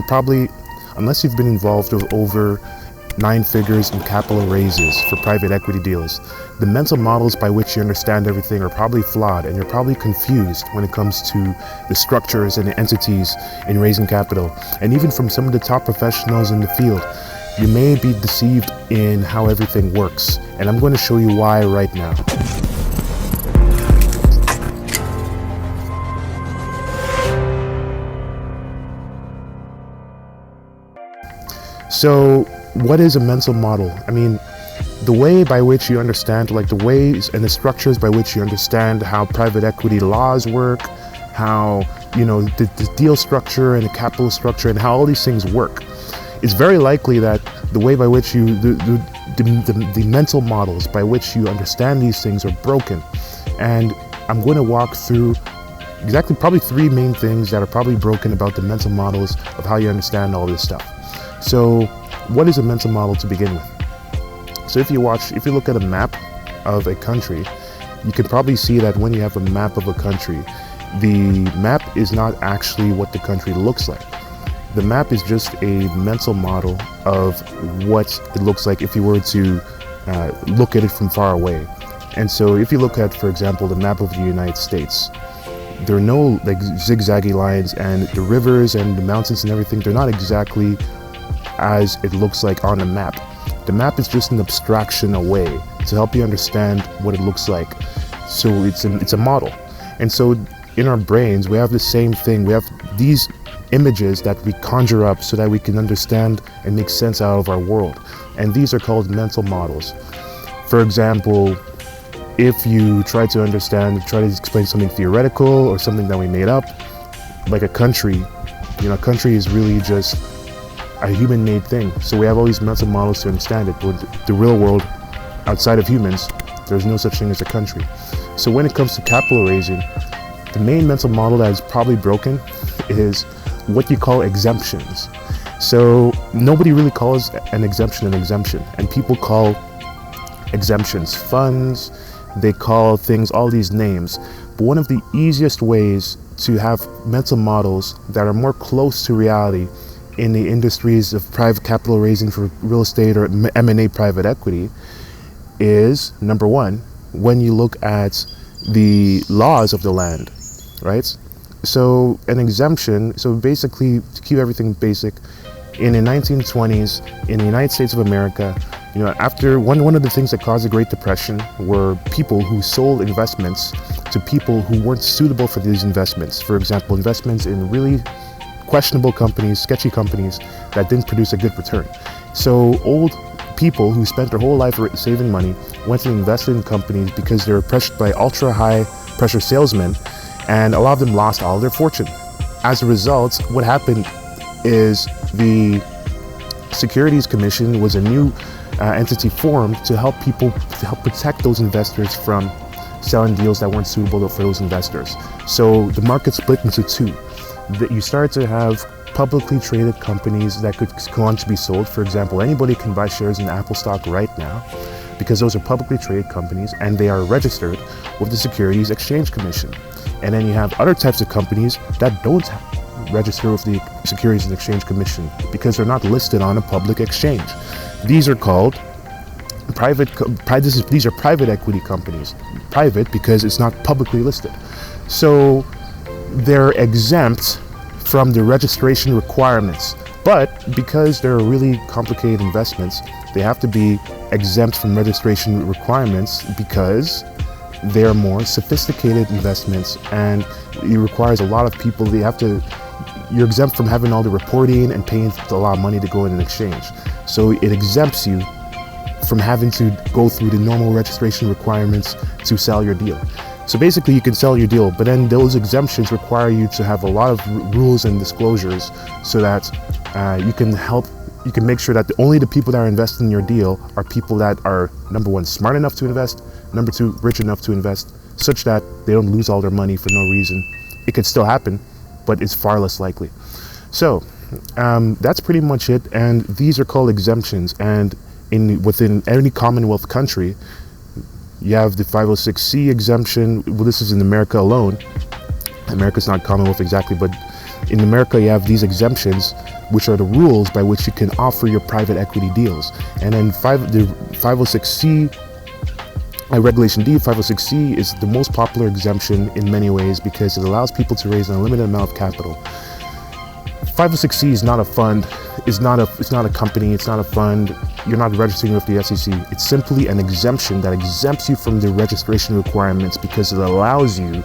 and probably, unless you've been involved with over 9 figures in capital raises for private equity deals, the mental models by which you understand everything are probably flawed, and you're probably confused when it comes to the structures and the entities in raising capital. And even from some of the top professionals in the field, you may be deceived in how everything works. And I'm going to show you why right now. So what is a mental model? I mean, the way by which you understand, like the ways and the structures by which you understand how private equity laws work, how, the deal structure and the capital structure and how all these things work. It's very likely that the way by which the mental models by which you understand these things are broken. And I'm going to walk through exactly probably 3 main things that are probably broken about the mental models of how you understand all this stuff. So what is a mental model to begin with? So if you look at a map of a country, you can probably see that when you have a map of a country, the map is not actually what the country looks like. The map is just a mental model of what it looks like if you were to look at it from far away. And so if you look at, for example, the map of the United States, there are no like zigzaggy lines, and the rivers and the mountains and everything, they're not exactly as it looks like on the map. The map is just an abstraction away to help you understand what it looks like. So it's a model. And so in our brains, we have the same thing. We have these images that we conjure up so that we can understand and make sense out of our world. And these are called mental models. For example, if you try to explain something theoretical or something that we made up, like a country, a country is really just a human-made thing. So we have all these mental models to understand it. But the real world, outside of humans, there's no such thing as a country. So when it comes to capital raising, the main mental model that is probably broken is what you call exemptions. So nobody really calls an exemption, and people call exemptions funds. They call things all these names. But one of the easiest ways to have mental models that are more close to reality in the industries of private capital raising for real estate or M&A private equity is, number one, when you look at the laws of the land, right? So an exemption, so basically, to keep everything basic, in the 1920s, in the United States of America, after one of the things that caused the Great Depression were people who sold investments to people who weren't suitable for these investments. For example, investments in really questionable companies, sketchy companies that didn't produce a good return. So old people who spent their whole life saving money went and invested in companies because they were pressured by ultra high pressure salesmen, and a lot of them lost all their fortune. As a result, what happened is the Securities Commission was a new entity formed to help protect those investors from selling deals that weren't suitable for those investors. So the market split into 2. That you start to have publicly traded companies that could go on to be sold. For example, anybody can buy shares in Apple stock right now because those are publicly traded companies and they are registered with the Securities Exchange Commission. And then you have other types of companies that don't register with the Securities and Exchange Commission because they're not listed on a public exchange. These are called these are private equity companies. Private because it's not publicly listed. So they're exempt from the registration requirements, but because they're really complicated investments, they have to be exempt from registration requirements because they're more sophisticated investments, and it requires a lot of people. You're exempt from having all the reporting and paying a lot of money to go in an exchange. So it exempts you from having to go through the normal registration requirements to sell your deal. So basically you can sell your deal, but then those exemptions require you to have a lot of rules and disclosures so that you can make sure that only the people that are investing in your deal are people that are, number one, smart enough to invest, number two, rich enough to invest, such that they don't lose all their money for no reason. It could still happen, but it's far less likely. So that's pretty much it, and these are called exemptions. And within any Commonwealth country, you have the 506c exemption. Well, this is in America alone. America's not Commonwealth exactly, but In America, you have these exemptions, which are the rules by which you can offer your private equity deals. And then the 506C, Regulation D, 506C is the most popular exemption in many ways because it allows people to raise an unlimited amount of capital. 506C is not a fund, it's not a company, it's not a fund. You're not registering with the SEC. It's simply an exemption that exempts you from the registration requirements because it allows you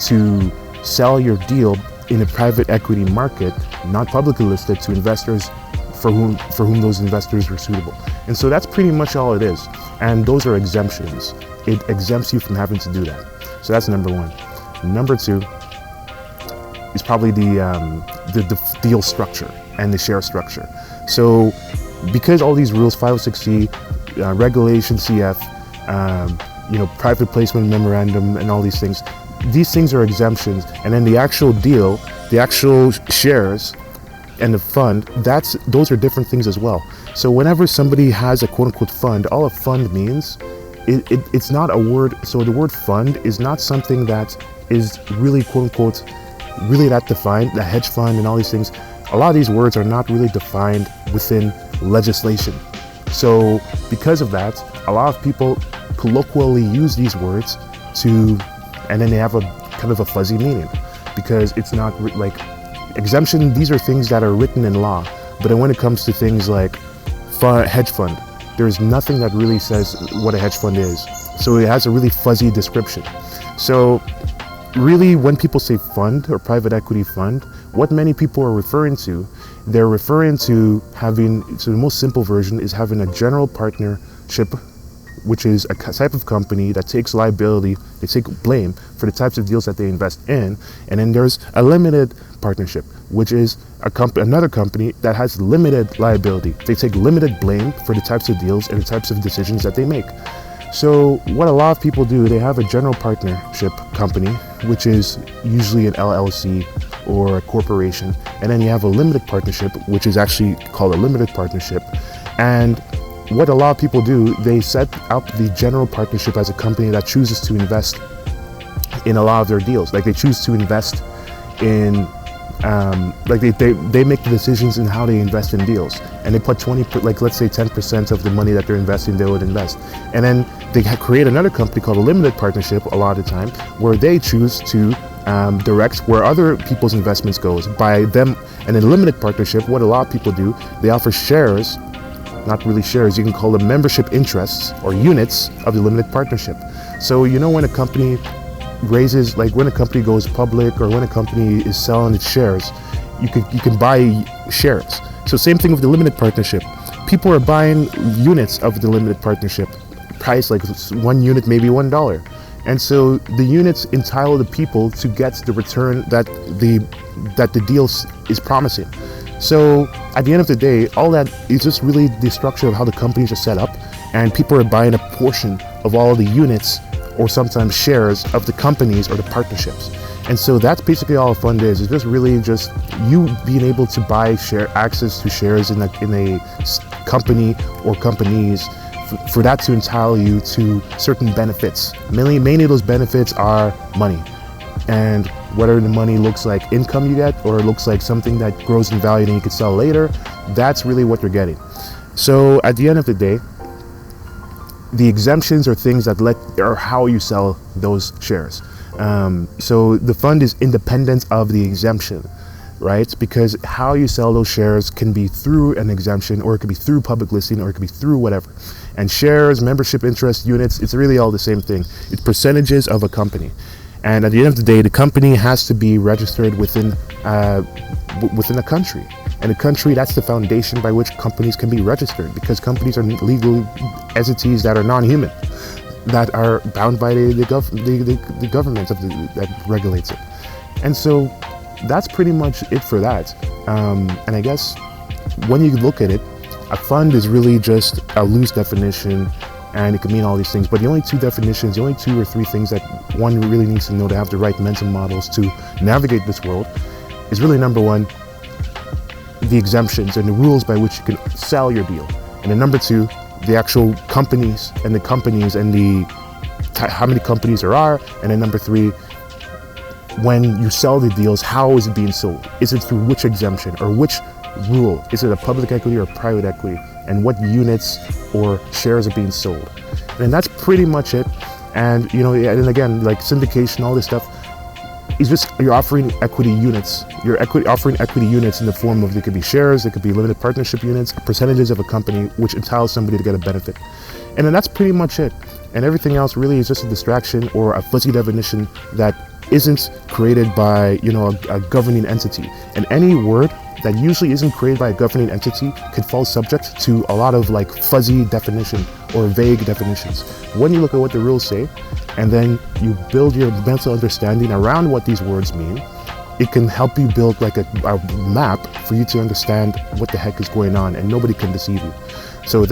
to sell your deal in a private equity market, not publicly listed, to investors for whom those investors are suitable. And so that's pretty much all it is. And those are exemptions. It exempts you from having to do that. So that's number one. Number two is probably the deal structure and the share structure. So because all these rules, 506C, Regulation CF, private placement memorandum and all these things are exemptions. And then the actual deal, the actual shares and the fund, those are different things as well. So whenever somebody has a quote unquote fund, all a fund means, it's not a word. So the word fund is not something that is really quote unquote really that defined. The hedge fund and all these things, a lot of these words are not really defined within legislation. So because of that, a lot of people colloquially use these words and then they have a kind of a fuzzy meaning because it's not like exemption. These are things that are written in law, but then when it comes to things like hedge fund, there is nothing that really says what a hedge fund is. So it has a really fuzzy description. So really, when people say fund or private equity fund, what many people are referring to, they're referring to so the most simple version is having a general partnership, which is a type of company that takes liability, they take blame for the types of deals that they invest in. And then there's a limited partnership, which is another company that has limited liability. They take limited blame for the types of deals and the types of decisions that they make. So what a lot of people do, they have a general partnership company, which is usually an LLC or a corporation. And then you have a limited partnership, which is actually called a limited partnership. And what a lot of people do, they set up the general partnership as a company that chooses to invest in a lot of their deals. Like they choose to invest in, they make the decisions in how they invest in deals. And they put let's say 10% of the money that they're investing, they would invest. And then they create another company called a limited partnership a lot of the time, where they choose to direct where other people's investments goes by them. And in limited partnership, what a lot of people do, they offer shares, not really shares, you can call them membership interests or units of the limited partnership. So when a company when a company goes public or when a company is selling its shares, you can buy shares. So same thing with the limited partnership. People are buying units of the limited partnership, price like one unit, maybe $1. And so the units entitle the people to get the return that the deal is promising. So at the end of the day, all that is just really the structure of how the companies are set up, and people are buying a portion of all the units or sometimes shares of the companies or the partnerships. And so that's basically all a fund is. It's just really just you being able to buy access to shares in a company or companies for that to entitle you to certain benefits. Mainly those benefits are money. And whether the money looks like income you get or it looks like something that grows in value and you can sell later, that's really what you're getting. So at the end of the day, the exemptions are things that or how you sell those shares. So the fund is independent of the exemption, right? Because how you sell those shares can be through an exemption, or it could be through public listing, or it could be through whatever. And shares, membership interest, units, it's really all the same thing. It's percentages of a company. And at the end of the day, the company has to be registered within a country. And a country, that's the foundation by which companies can be registered, because companies are legal entities that are non-human, that are bound by the government that regulates it. And so that's pretty much it for that. And I guess when you look at it, a fund is really just a loose definition, and it can mean all these things. But the only two or three things that one really needs to know to have the right mental models to navigate this world is really, number one, the exemptions and the rules by which you can sell your deal. And then number two, the actual companies and the how many companies there are. And then number three, when you sell the deals, how is it being sold? Is it through which exemption or which rule? Is it a public equity or private equity? And what units or shares are being sold? And that's pretty much it. And and again, like syndication, all this stuff, is just you're offering equity units. You're offering equity units in the form of, they could be shares, they could be limited partnership units, percentages of a company, which entitles somebody to get a benefit. And then that's pretty much it. And everything else really is just a distraction or a fuzzy definition that isn't created by a governing entity. And any word that usually isn't created by a governing entity could fall subject to a lot of like fuzzy definition or vague definitions. When you look at what the rules say, and then you build your mental understanding around what these words mean, it can help you build like a map for you to understand what the heck is going on, and nobody can deceive you. So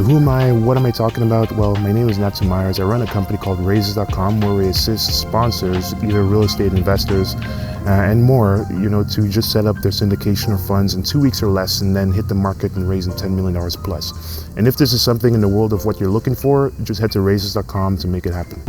who am I? What am I talking about? Well, my name is Natu. I run a company called Raises.com, where we assist sponsors, either real estate investors and more, to just set up their syndication or funds in 2 weeks or less, and then hit the market and raising $10 million plus. And if this is something in the world of what you're looking for, just head to Raises.com to make it happen.